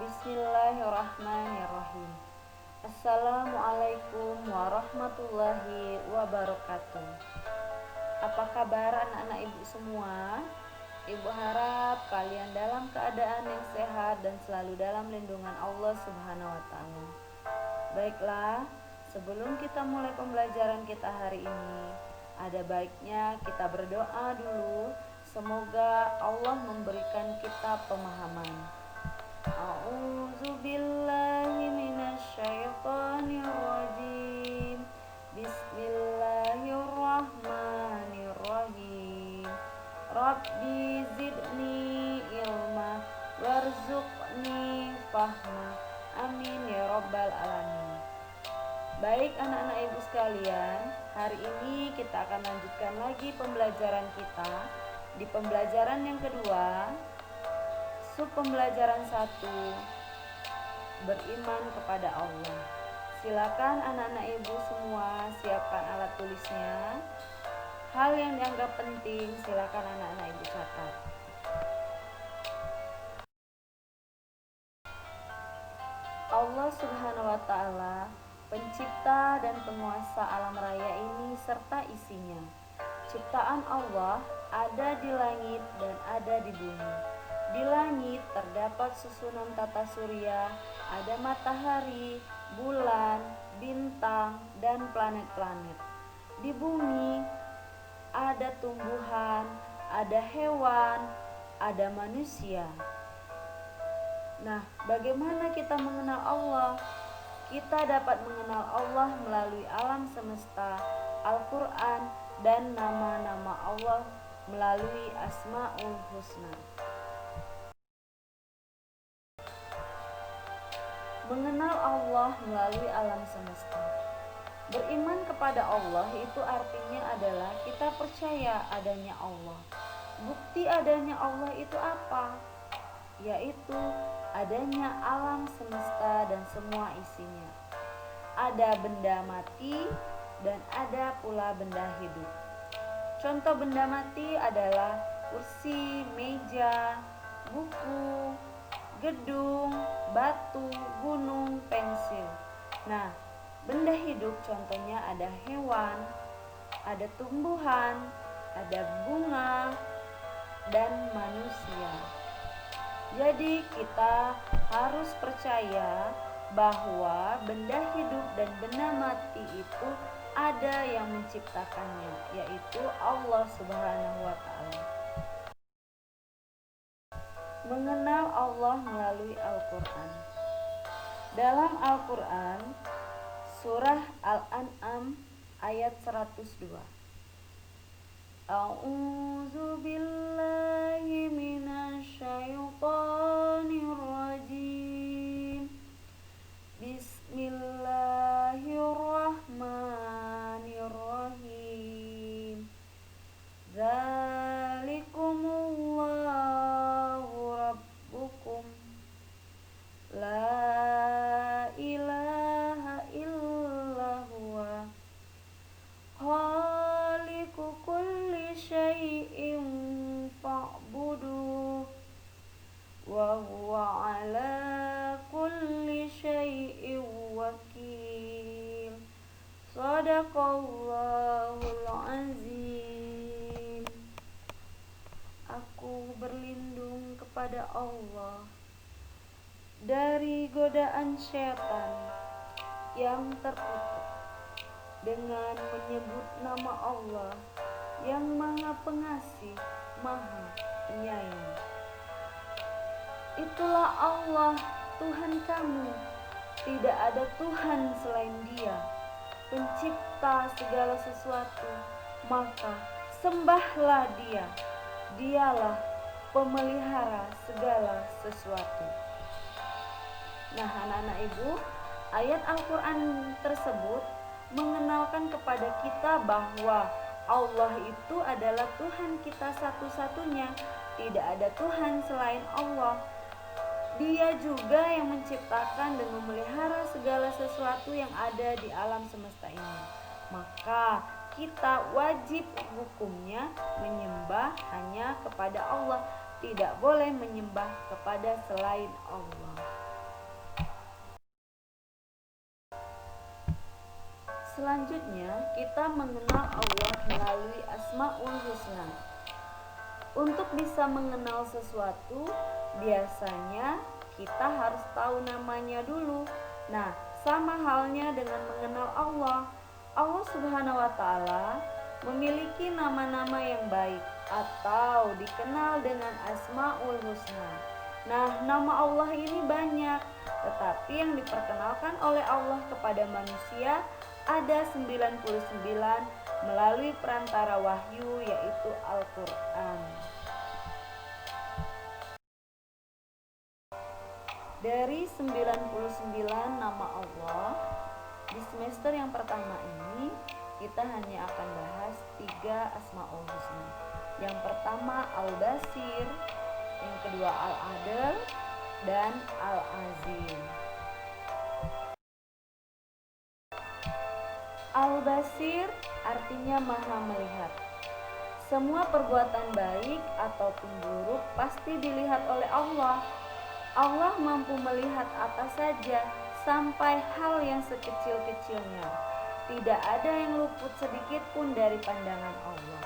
Bismillahirrahmanirrahim. Assalamualaikum warahmatullahi wabarakatuh. Apa kabar anak-anak ibu semua? Ibu harap kalian dalam keadaan yang sehat dan selalu dalam lindungan Allah Subhanahu wa taala. Baiklah, sebelum kita mulai pembelajaran kita hari ini, ada baiknya kita berdoa dulu. Semoga Allah memberikan kita pemahaman. A'udzu billahi minasyaitonir rajim. Bismillahirrahmanirrahim. Rabbi zidni ilma warzuqni fahma. Amin ya rabbal alamin. Baik anak-anak ibu sekalian, hari ini kita akan lanjutkan lagi pembelajaran kita. Di pembelajaran yang kedua, sub pembelajaran 1, beriman kepada Allah. Silakan anak-anak ibu semua siapkan alat tulisnya. Hal yang dianggap penting silakan anak-anak ibu catat. Allah Subhanahu wa taala, pencipta dan penguasa alam raya ini serta isinya. Ciptaan Allah ada di langit dan ada di bumi. Di langit terdapat susunan tata surya, ada matahari, bulan, bintang, dan planet-planet. Di bumi ada tumbuhan, ada hewan, ada manusia. Nah, bagaimana kita mengenal Allah? Kita dapat mengenal Allah melalui alam semesta, Al-Quran, dan nama-nama Allah melalui Asma'ul Husna. Mengenal Allah melalui alam semesta. Beriman kepada Allah itu artinya adalah kita percaya adanya Allah. Bukti adanya Allah itu apa? Yaitu adanya alam semesta dan semua isinya. Ada benda mati dan ada pula benda hidup. Contoh benda mati adalah kursi, meja, buku, gedung, batu, gunung, pensil. Nah, benda hidup contohnya ada hewan, ada tumbuhan, ada bunga, dan manusia. Jadi kita harus percaya bahwa benda hidup dan benda mati itu ada yang menciptakannya, yaitu Allah Subhanahu wa taala. Mengenal Allah melalui Al-Quran. Dalam Al-Quran, surah Al-An'am ayat 102. A'udzu billahi minasyaitonir rajim. Bismillahirrahmanirrahim. Dzalikumullahu rabbukum la ilaha illa huwa khaliqu kulli syai'in fa'buduh wa huwa ala kulli syai'in wakil. Shadaqallahul azim. Aku berlindung kepada Allah dari godaan syaitan yang terkutuk dengan menyebut nama Allah yang Maha Pengasih, Maha Penyayang. Itulah Allah, Tuhan kamu. Tidak ada Tuhan selain Dia, pencipta segala sesuatu. Maka sembahlah Dia. Dialah pemelihara segala sesuatu. Nah, anak-anak ibu, ayat Al-Quran tersebut mengenalkan kepada kita bahwa Allah itu adalah Tuhan kita satu-satunya. Tidak ada Tuhan selain Allah. Dia juga yang menciptakan dan memelihara segala sesuatu yang ada di alam semesta ini. Maka kita wajib hukumnya menyembah hanya kepada Allah, tidak boleh menyembah kepada selain Allah. Selanjutnya, kita mengenal Allah melalui Asmaul Husna. Untuk bisa mengenal sesuatu, biasanya kita harus tahu namanya dulu. Nah, sama halnya dengan mengenal Allah. Allah Subhanahu wa Ta'ala memiliki nama-nama yang baik atau dikenal dengan Asmaul Husna. Nah, nama Allah ini banyak, tetapi yang diperkenalkan oleh Allah kepada manusia ada 99 melalui perantara wahyu, yaitu Al-Quran. Dari 99 nama Allah, di semester yang pertama ini kita hanya akan bahas 3 Asmaul Husna. Yang pertama Al-Basir, yang kedua Al-Adl, dan Al-Azim. Al-Basir artinya maha melihat. Semua perbuatan baik ataupun buruk pasti dilihat oleh Allah. Allah mampu melihat apa saja, sampai hal yang sekecil-kecilnya. Tidak ada yang luput sedikit pun dari pandangan Allah.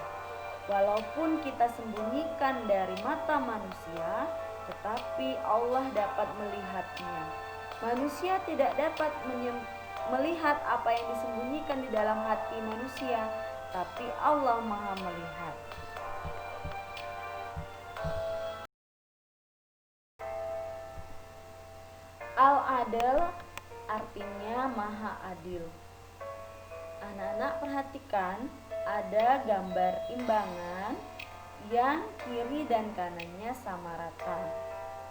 Walaupun kita sembunyikan dari mata manusia, tetapi Allah dapat melihatnya. Manusia tidak dapat melihat apa yang disembunyikan di dalam hati manusia, tapi Allah Maha melihat. Al-Adl artinya maha adil. Anak-anak perhatikan, ada gambar imbangan yang kiri dan kanannya sama rata.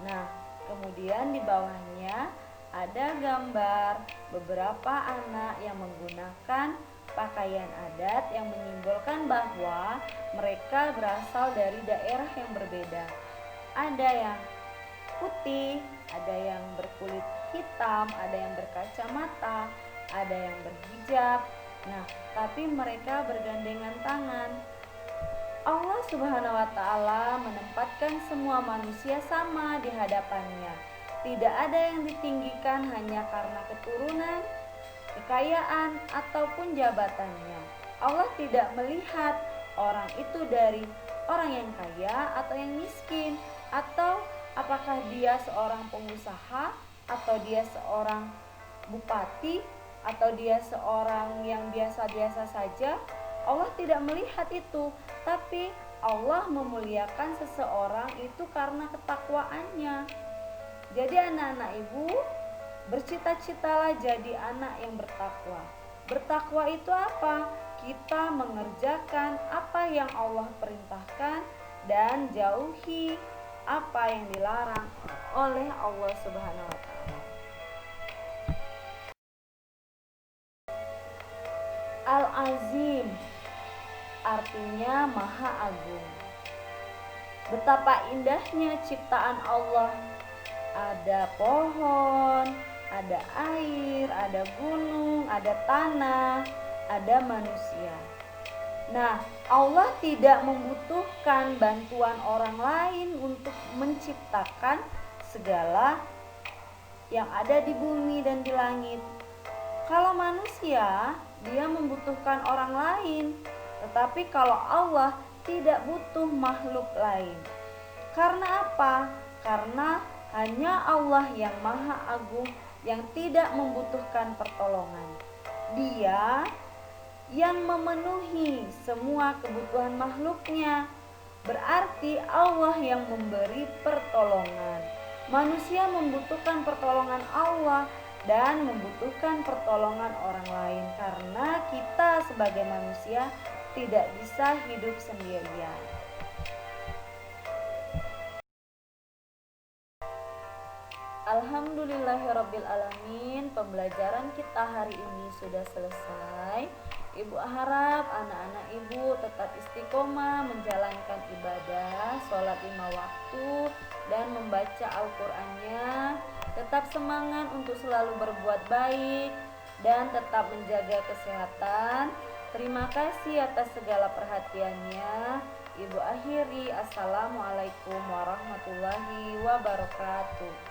Nah, kemudian di bawahnya ada gambar beberapa anak yang menggunakan pakaian adat yang menyimbolkan bahwa mereka berasal dari daerah yang berbeda. Ada yang putih, ada yang berkulit hitam, ada yang berkacamata, ada yang berhijab. Nah, tapi mereka bergandengan tangan. Allah Subhanahu wa Ta'ala menempatkan semua manusia sama di hadapannya. Tidak ada yang ditinggikan hanya karena keturunan, kekayaan, ataupun jabatannya. Allah tidak melihat orang itu dari orang yang kaya atau yang miskin, atau apakah dia seorang pengusaha, atau dia seorang bupati, atau dia seorang yang biasa-biasa saja. Allah tidak melihat itu, tapi Allah memuliakan seseorang itu karena ketakwaannya. Jadi anak-anak ibu, bercita-citalah jadi anak yang bertakwa. Bertakwa itu apa? Kita mengerjakan apa yang Allah perintahkan dan jauhi apa yang dilarang oleh Allah Subhanahu wa Ta'ala. Al-Azim artinya maha agung. Betapa indahnya ciptaan Allah. Ada pohon, ada air, ada gunung, ada tanah, ada manusia. Nah, Allah tidak membutuhkan bantuan orang lain untuk menciptakan segala yang ada di bumi dan di langit. Kalau manusia, dia membutuhkan orang lain, tetapi kalau Allah tidak butuh makhluk lain. Karena apa? Karena hanya Allah yang maha agung, yang tidak membutuhkan pertolongan. Dia yang memenuhi semua kebutuhan makhluknya. Berarti Allah yang memberi pertolongan. Manusia membutuhkan pertolongan Allah dan membutuhkan pertolongan orang lain, karena kita sebagai manusia tidak bisa hidup sendirian. Alhamdulillahirabbil alamin. Pembelajaran kita hari ini sudah selesai. Ibu harap anak-anak ibu tetap istiqomah menjalankan ibadah, sholat 5 waktu, dan membaca Al-Qur'annya. Tetap semangat untuk selalu berbuat baik dan tetap menjaga kesehatan. Terima kasih atas segala perhatiannya. Ibu akhiri, assalamualaikum warahmatullahi wabarakatuh.